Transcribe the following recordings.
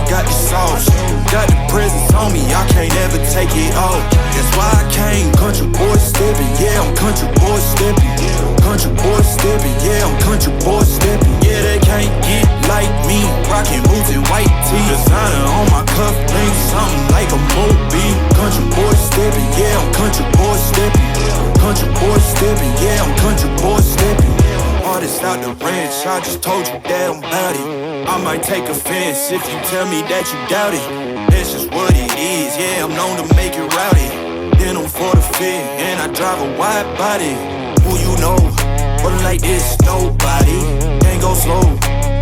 got the sauce. Got the presence on me, I can't ever take it off. That's why I came, country boy stepping. Yeah, I'm country boy stepping. Country boy stepping, yeah, I'm country boy stepping. Yeah, they can't get like me. Rockin' boots and white tee. Designer on my cuff, think something like a movie. Country boy stepping, yeah, I'm country boy stepping. Country boy stepping, yeah, I'm country boy stepping. Artist out the ranch, I just told you that I'm bout it. I might take offense if you tell me that you doubt it. That's just what it is, yeah, I'm known to make it rowdy. Then I'm for the fit, and I drive a wide body. Who you know, but like this, nobody. Can't go slow,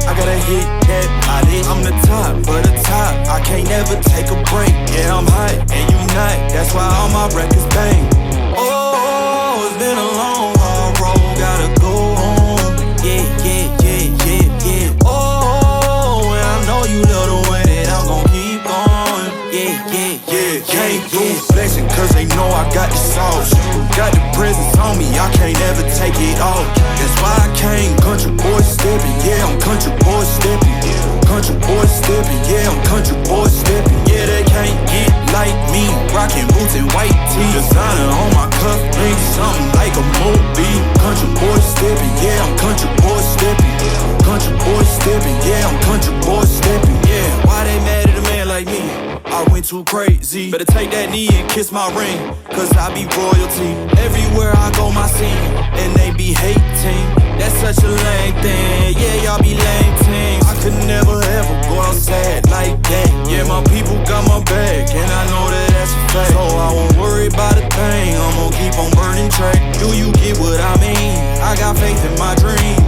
I gotta hit that body. I'm the top, but the top, I can't never take a break. Yeah, I'm hot, and you not, that's why all my records bang. Oh, it's been a long, hard road, gotta go home. Yeah, yeah, yeah, yeah, yeah. Oh, and I know you love the way that I'm gon' keep going. Yeah, yeah, yeah, can't do flexing, cause they know I got the sauce. Got the presence on me, I can't ever take it off. That's why I came, country boy stepping. Yeah, I'm country boy stepping. Country boy stepping, yeah, I'm country boy stepping. Yeah, they can't get like me. Rockin' boots and white tee. Designer on my cuff, think something like a movie. Country boy stepping, yeah, I'm country boy stepping. Country boy stepping, yeah, I'm country boy stepping. Yeah, why they mad at a man like me? I went too crazy. Better take that knee and kiss my ring, cause I be royalty. Everywhere I go, my scene, and they be hating. That's such a lame thing. Yeah, y'all be lame teams. I could never ever go outside like that. Yeah, my people got my back, and I know that that's a fact. So I won't worry about a thing. I'm gonna keep on burning track. Do you get what I mean? I got faith in my dream.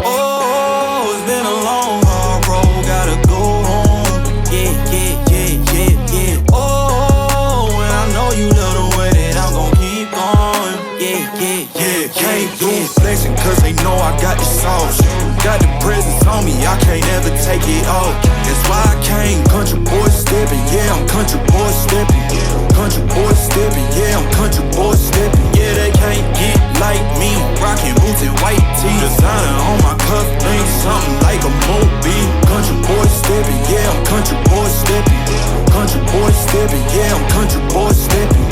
Oh, it's been a long, hard road, gotta go home. Yeah, yeah, yeah, yeah, yeah. Oh, and I know you love the way that I'm gon' keep going. Yeah, yeah, yeah, can't do flexing, cause they know I got the sauce. Got the presence on me, I can't ever take it off. That's why I came, country boy stepping. Yeah, I'm country boy stepping. Country boy stepping, yeah, I'm country boy stepping. Yeah, they can't get like me. Rockin' boots and white tee. Designer on my cuff, think something like a movie. Country boy stepping, yeah, I'm country boy stepping. Country boy stepping, yeah, I'm country boy stepping.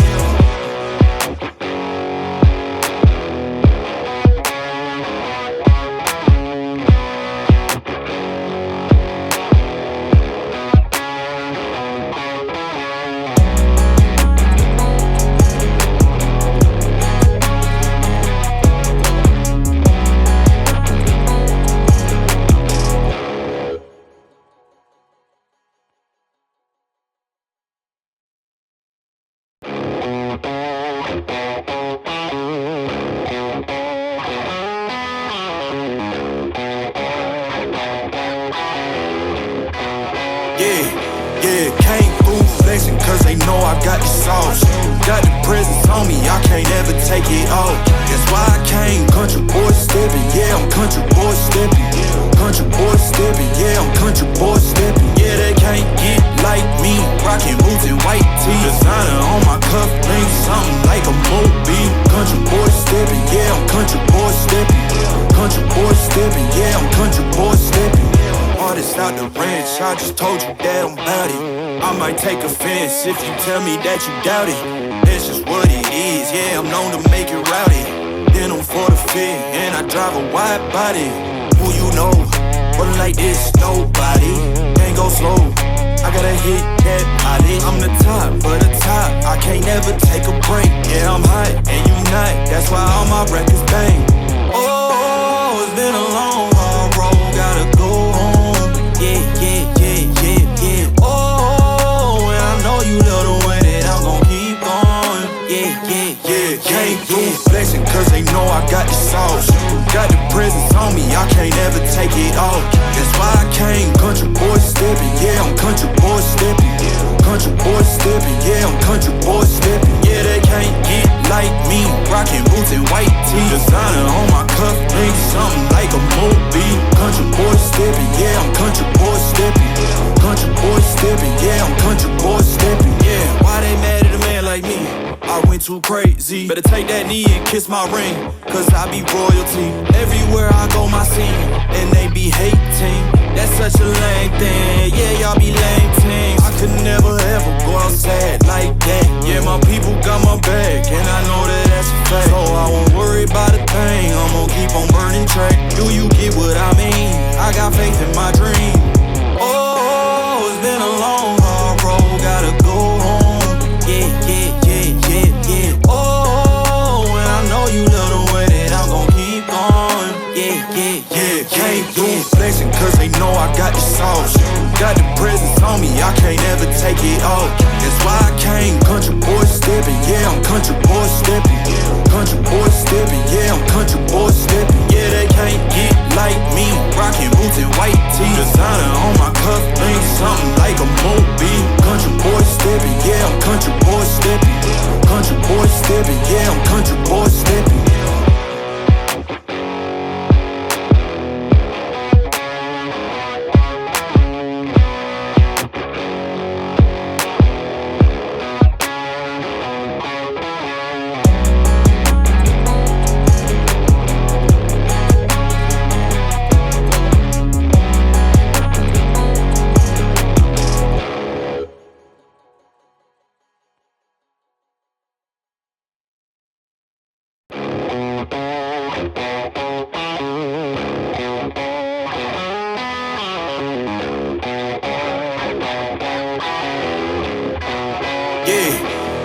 If you tell me that you doubt it, that's just what it is. Yeah, I'm known to make it rowdy. Then I'm for the fit, and I drive a wide body. Who you know, but like this, nobody. Can't go slow, I gotta hit that body. I'm the top, but the top, I can't never take a break. Yeah, I'm hot, and you not, that's why all my records bang. Oh, it's been a long, hard road, gotta go home. Yeah, yeah, yeah, yeah, yeah. Oh, and I know you love the way that I'm gon' keep going. Yeah, yeah, yeah, can't do flexing, cause they know I got the sauce. Got the presence on me, I can't ever take it off. That's why I came, country boy stepping. Yeah, I'm country boy stepping. Country boy stepping, yeah, I'm country boy stepping. Yeah, they can't get like me. Rockin' boots and white tee. Designer on my cuff, think something like a movie. Country boy stepping, yeah, I'm country boy stepping. Country boy stepping, yeah, I'm country boy stepping. Yeah, why they mad at a man like me? I went too crazy. Better take that knee and kiss my ring, cause I be royalty. Everywhere I go, my scene, and they be hating. That's such a lame thing, yeah, y'all be lame teams. I could never ever go outside like that. Yeah, my people got my back, and I know that that's a fact. So I won't worry about a thing, I'm gon' keep on burning track. Do you get what I mean? I got faith in my dream. Oh, it's been a long, hard road, gotta go home. Yeah, yeah, yeah, yeah, yeah. Oh, and I know you love the way that I'm gon' keep going. Yeah, yeah, yeah, can't do flexing cause they know I got the sauce. Got the presence on me, I can't ever take it off. That's why I came, country boy stepping. Yeah, I'm country boy stepping. Country boy stepping, yeah, I'm country boy stepping. Yeah, they can't get like me, rockin' boots and white tee. Designer on my cuff, ain't something like a movie. Country boy stepping, yeah, I'm country boy stepping. Country boy stepping, yeah, I'm country boy stepping.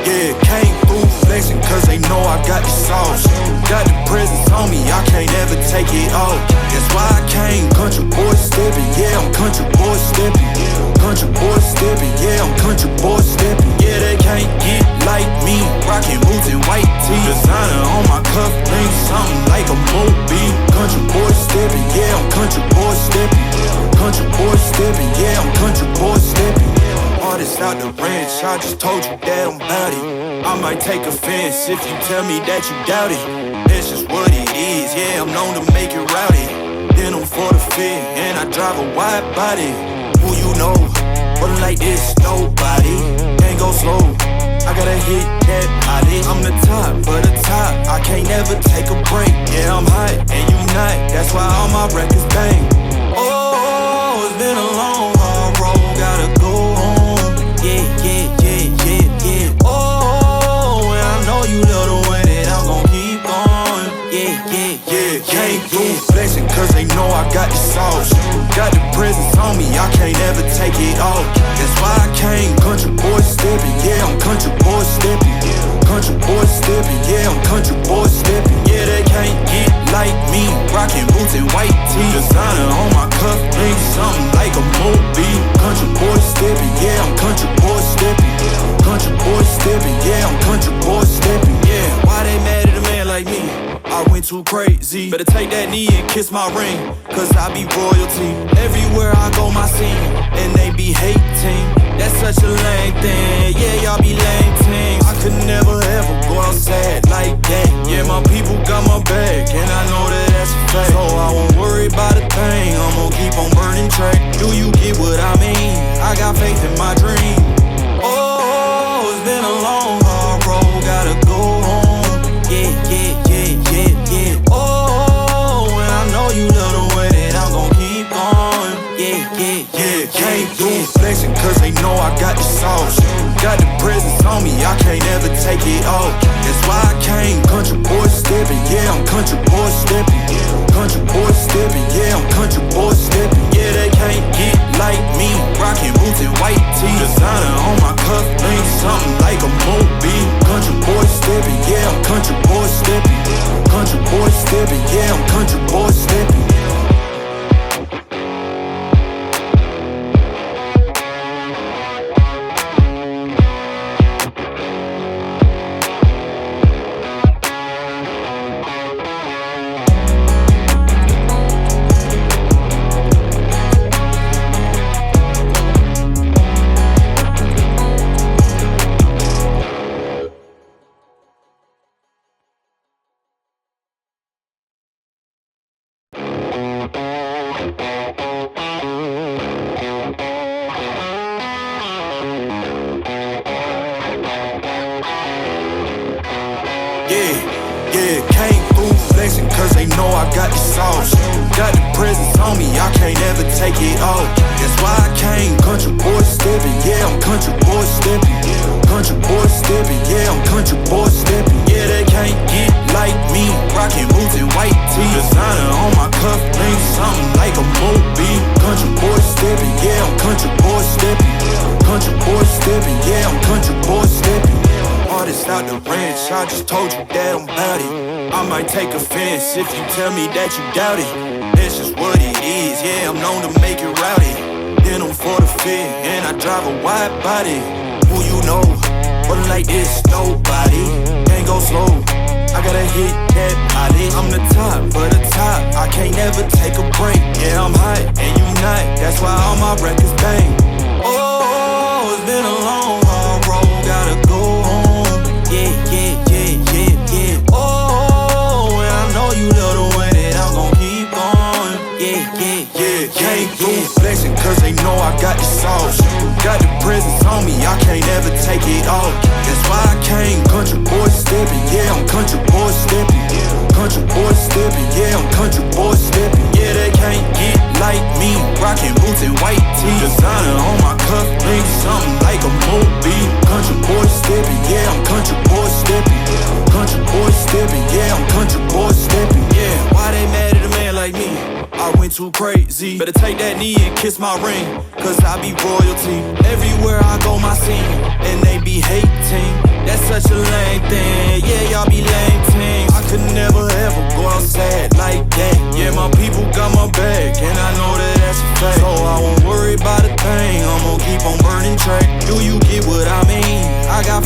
Yeah, came through flexing cause they know I got the sauce. Got the presence on me, I can't ever take it off. That's why I came, country boy stepping. Yeah, I'm country boy stepping. Country boy stepping, yeah, I'm country boy stepping. Yeah, they can't get like me, rockin' boots and white tee. Designer on my cuff, ain't something like a movie. Country boy stepping, yeah, I'm country boy stepping. Country boy stepping, yeah, I'm country boy stepping. Artist out the ranch, I just told you that I'm bout it. I might take offense if you tell me that you doubt it. That's just what it is, yeah, I'm known to make it rowdy. Then I'm for the fit, and I drive a wide body. Who you know, but like this, nobody. Can't go slow, I gotta hit that body. I'm the top for the top, I can't never take a break. Yeah, I'm hot, and you not, that's why all my records bang. Oh, it's been a long, hard road, gotta go home. Yeah, yeah, yeah, yeah, yeah. Oh, and I know you love the way that I'm gon' keep going. Yeah, yeah, yeah, came through flexing cause they know I got the sauce. Got the presence on me, I can't ever take it off. That's why I came, country boy stepping. Yeah, I'm country boy stepping. Country boy stepping, yeah, I'm country boy stepping. Yeah, they can't get like me, rockin' boots and white tee. Designer on my cuff, ain't something like a movie. Country boy stepping, yeah, I'm country boy stepping. Country boy stepping, yeah, I'm country boy stepping. Yeah, why they mad at a man like me? I went too crazy. Better take that knee and kiss my ring, cause I be royalty. Everywhere I go, my scene, and they be hating. That's such a lame thing, yeah, y'all be lame teams. I could never ever go outside like that. Yeah, my people got my back, and I know that that's a fact. So I won't worry about a thing, I'm gon' keep on burning track. Do you get what I mean? I got faith in my dream. Oh, it's been a long, hard road, gotta go home. Yeah, yeah, yeah, yeah, yeah. Oh, and I know you love the way that I'm gon' keep going. Yeah, yeah, yeah, came through flexing cause they know I got the sauce. Got the presence on me, I can't ever take it off. That's why I came, country boy stepping. Yeah, I'm country boy stepping. Country boy stepping, yeah, I'm country boy stepping. Yeah, they can't get like me, rockin' boots and white tee. cause they know I got the sauce. Got the presence on me, I can't ever take it off. That's why I came, country boy steppin', yeah, I'm country boy steppin'. Country boy steppin', yeah, I'm country boy steppin'. Yeah, they can't get like me, rockin' boots and white tee. Designer on my cuff, ain't something like a movie. Country boy steppin', yeah, I'm country boy steppin'. Country boy steppin', yeah, I'm country boy steppin'. Artist out the ranch, I just told you that I'm bout it. I might take offense if you tell me that you doubt it. That's just what it is, yeah, I'm known to make it rowdy. Then I'm for the fit, and I drive a wide body. Who you know, but like this, nobody. Can't go slow, I gotta hit that body. I'm the top, but the top, I can't ever take a break. Yeah, I'm hot, and you not, that's why all my records bang. Oh, it's been a long, hard road, gotta go home. Yeah, yeah, yeah, yeah, yeah. Oh, and I know you love the way that I'm gon' keep going. Yeah, yeah, yeah, can't do flexing cause they know I got the sauce. Got the presence on me, I can't ever take it off. That's why I came, country boy steppin', yeah, I'm country boy steppin'. Country boy steppin', yeah, I'm country boy steppin'. Yeah, they can't get like me, rockin' boots and white tee. Designer on my cuff, ain't something like a movie. Country boy steppin', yeah, I'm country boy steppin'. Country boy steppin', yeah, I'm country boy steppin'. Yeah, why they mad at a man like me? I went too crazy. Better take that knee and kiss my ring, cause I be royalty. Everywhere I go, my scene, and they be hating. That's such a lame thing, yeah, y'all be lame teams. I could never ever go outside like that. Yeah, my people got my back, and I know that that's a fact. So I won't worry about a thing, I'm gon' keep on burning track. Do you get what I mean? I got